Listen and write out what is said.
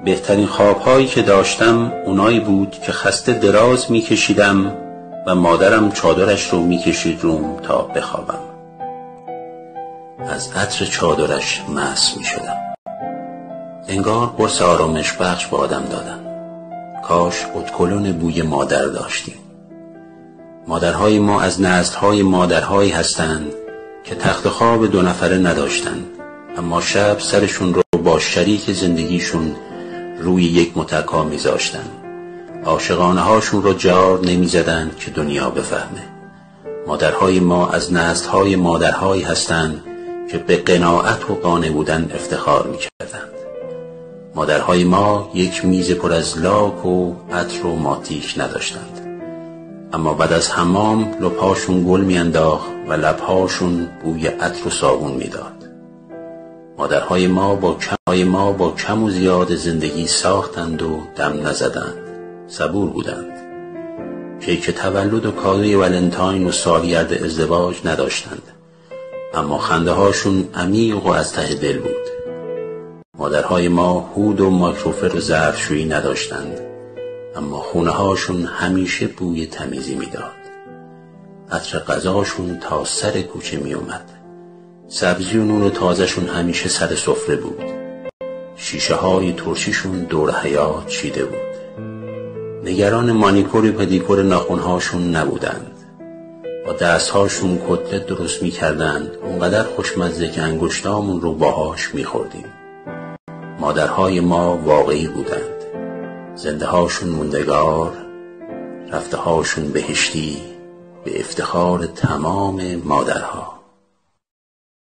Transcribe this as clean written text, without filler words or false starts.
بهترین خوابهایی که داشتم اونایی بود که خسته دراز میکشیدم و مادرم چادرش رو میکشید روم تا بخوابم. از عطر چادرش مست میشدم. انگار قرص آرامش بخش به آدم دادن. کاش ادکلون بوی مادر داشتیم. مادرهای ما از نسل‌های مادرهایی هستند که تخت خواب 2 نفره نداشتند، اما شب سرشون رو با شریک زندگیشون روی یک متکا میذاشتن. عاشقانه هاشون رو جار نمیزدن که دنیا بفهمه. مادرهای ما از نسل‌های مادرهایی هستند که به قناعت و قانع بودن افتخار میکردند. مادرهای ما یک میز پر از لاک و عطر و ماتیک نداشتند، اما بعد از حمام لپاشون گل میانداخت و لبهاشون بوی عطر و صابون میداد. مادرهای ما با کم و زیاد زندگی ساختند و دم نزدند. صبور بودند. کیک تولد و کادوی ولنتاین و سالگرد ازدواج نداشتند، اما خنده هاشون عمیق و از ته دل بود. مادرهای ما هود و مایکروفر و ظرفشویی نداشتند، اما خونه هاشون همیشه بوی تمیزی میداد. عطر غذاشون تا سر کوچه می اومد. سبزی و نون تازهشون همیشه سر سفره بود. شیشه های ترشیشون دور حیاط چیده بود. نگران مانیکور و پدیکور ناخن‌هاشون نبودند. با دستهاشون کتلت درست می‌کردند، اونقدر خوشمزه که انگشتامون رو باهاش می‌خوردیم. مادرهای ما واقعی بودند. زنده هاشون موندگار، رفته هاشون بهشتی، به افتخار تمام مادرها.